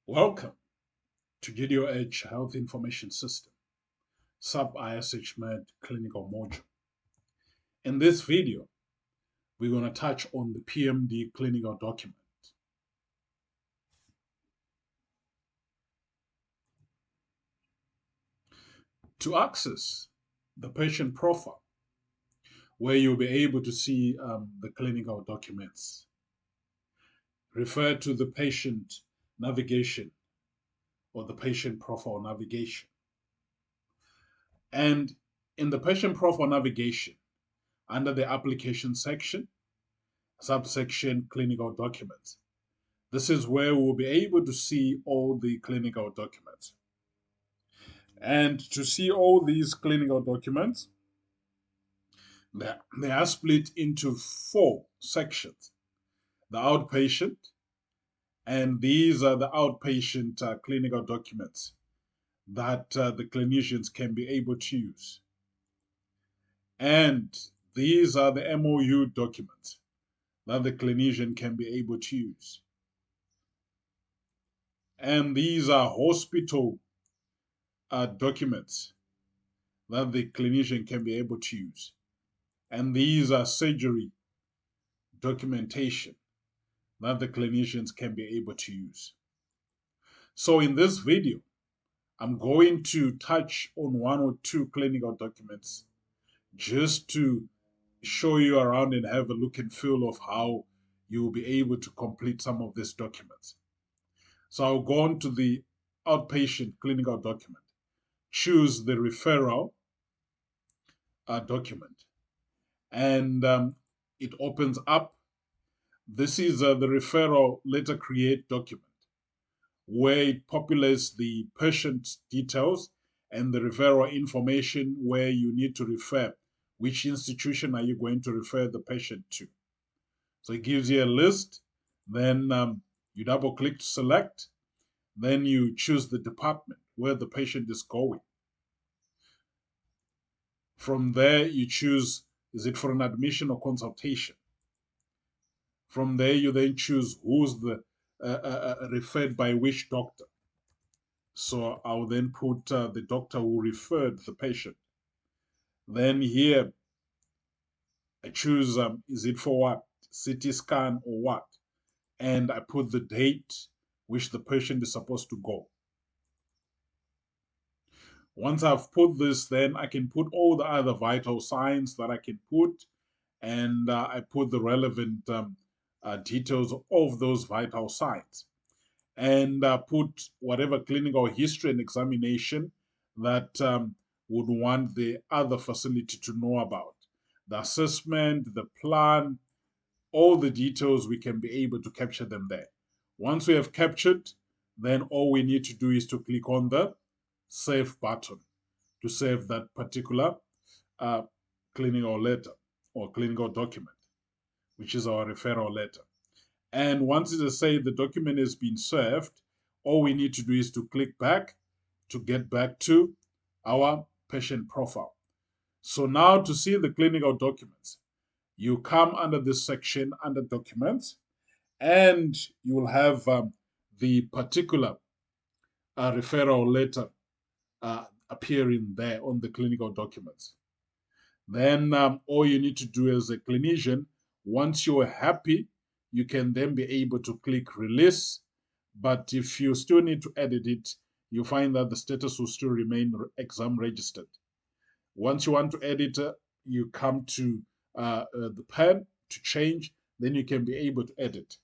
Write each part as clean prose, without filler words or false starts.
Welcome to Video Edge Health Information System, sub-ISH Med Clinical Module. In this video, we're going to touch on the PMD Clinical Document. To access the patient profile, where you'll be able to see the clinical documents, refer to the patient navigation or the patient profile navigation. And in the patient profile navigation, under the application section, subsection clinical documents, this is where we'll be able to see all the clinical documents. And to see all these clinical documents, they are split into 4 sections. The outpatient, and these are the outpatient clinical documents that the clinicians can be able to use. And these are the MOU documents that the clinician can be able to use. And these are hospital documents that the clinician can be able to use. And these are surgery documentation that the clinicians can be able to use. So in this video, I'm going to touch on 1 or 2 clinical documents just to show you around and have a look and feel of how you will be able to complete some of these documents. So I'll go on to the outpatient clinical document, choose the referral document, and it opens up. This is the referral letter create document, where it populates the patient details and the referral information where you need to refer. Which institution are you going to refer the patient to? So it gives you a list, then you double click to select, then you choose the department where the patient is going. From there, you choose, is it for an admission or consultation? From there, you then choose who's the referred by which doctor. So I'll then put the doctor who referred the patient. Then here, I choose, is it for what? CT scan or what? And I put the date which the patient is supposed to go. Once I've put this, then I can put all the other vital signs that I can put, and I put the relevant details of those vital signs, and put whatever clinical history and examination that would want the other facility to know about. The assessment, the plan, all the details, we can be able to capture them there. Once we have captured, then all we need to do is to click on the save button to save that particular clinical letter or clinical document, which is our referral letter. And once it is saved, the document has been served, all we need to do is to click back to get back to our patient profile. So now to see the clinical documents, you come under this section under documents, and you will have the particular referral letter appearing there on the clinical documents. Then all you need to do as a clinician, once you're happy, you can then be able to click release. But if you still need to edit it, you find that the status will still remain exam registered. Once you want to edit, you come to the pen to change, then you can be able to edit.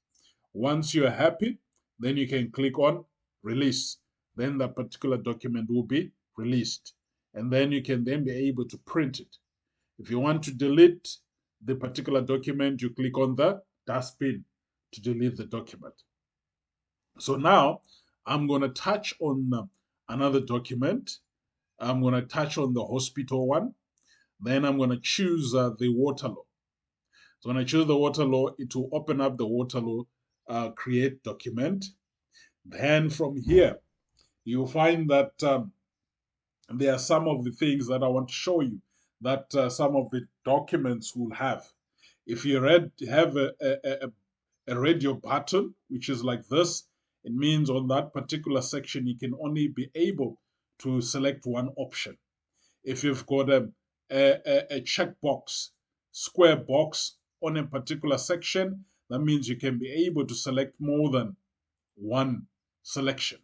Once you're happy, then you can click on release. Then that particular document will be released. And then you can then be able to print it. If you want to delete the particular document, you click on the dustbin to delete the document. So now I'm going to touch on another document. I'm going to touch on the hospital one. Then I'm going to choose the water law. So when I choose the water law, it will open up the water law create document. Then from here, you'll find that there are some of the things that I want to show you that some of the documents will have. If you have a radio button, which is like this, It means on that particular section, you can only be able to select one option. If you've got a checkbox, square box on a particular section, that means you can be able to select more than one selection.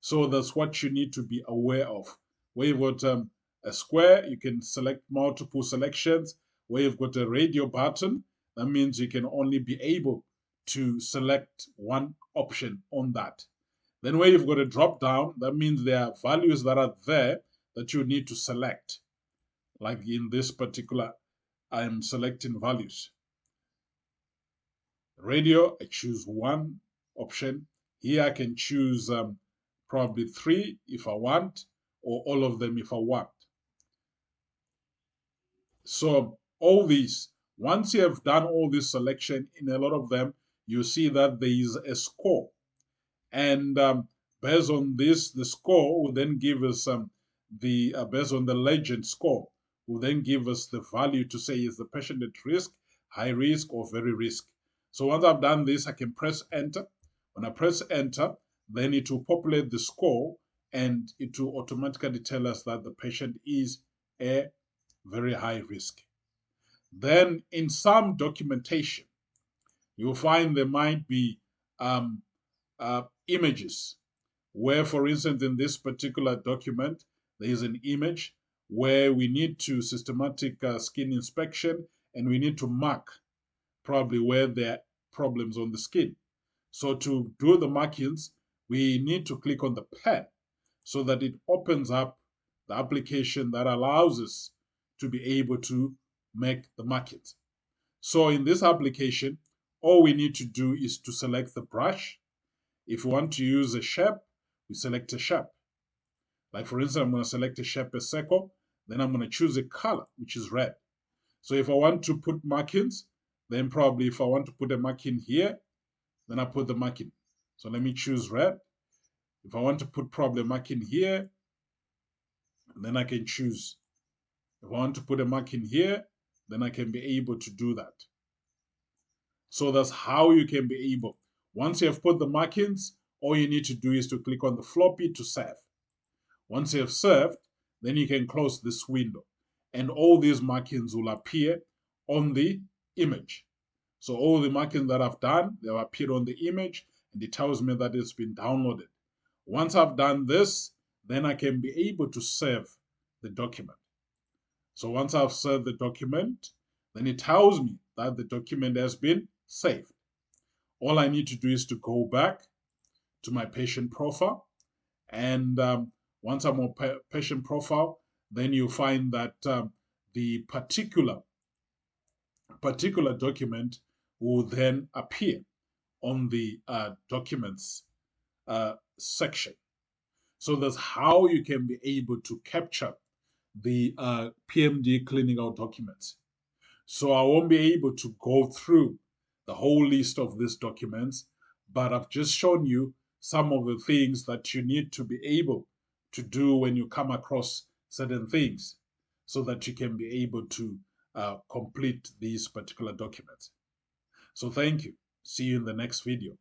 So that's what you need to be aware of. Where you've got a square, you can select multiple selections. Where you've got a radio button, that means you can only be able to select one option on that. Then where you've got a drop down, that means there are values that are there that you need to select. Like in this particular, I'm selecting values. Radio, I choose one option. Here I can choose probably 3 if I want, or all of them if I want. So all these, once you have done all this selection in a lot of them, you see that there is a score. And based on this, the score will then give us based on the legend score, will then give us the value to say is the patient at risk, high risk, or very risk. So once I've done this, I can press enter. When I press enter, then it will populate the score and it will automatically tell us that the patient is a very high risk. Then in some documentation, you'll find there might be images where, for instance, in this particular document, there is an image where we need to systematic skin inspection and we need to mark probably where there are problems on the skin. So to do the markings, we need to click on the pen so that it opens up the application that allows us to be able to make the markings. So in this application, all we need to do is to select the brush. If we want to use a shape, we select a shape. Like for instance, I'm going to select a shape as circle, then I'm going to choose a color, which is red. So if I want to put markings, then probably if I want to put a marking here, then I put the marking. So let me choose red. If I want to put probably a marking here, then I can choose. If I want to put a marking here, then I can be able to do that. So that's how you can be able. Once you have put the markings, all you need to do is to click on the floppy to save. Once you have saved, then you can close this window and all these markings will appear on the image. So all the markings that I've done, they have appeared on the image and it tells me that it's been downloaded. Once I've done this, then I can be able to save the document. So once I've saved the document, then it tells me that the document has been saved. All I need to do is to go back to my patient profile. And once I'm on patient profile, then you find that the particular document will then appear on the documents section. So that's how you can be able to capture the PMD clinical documents. So I won't be able to go through the whole list of these documents, but I've just shown you some of the things that you need to be able to do when you come across certain things so that you can be able to complete these particular documents. So thank you. See you in the next video.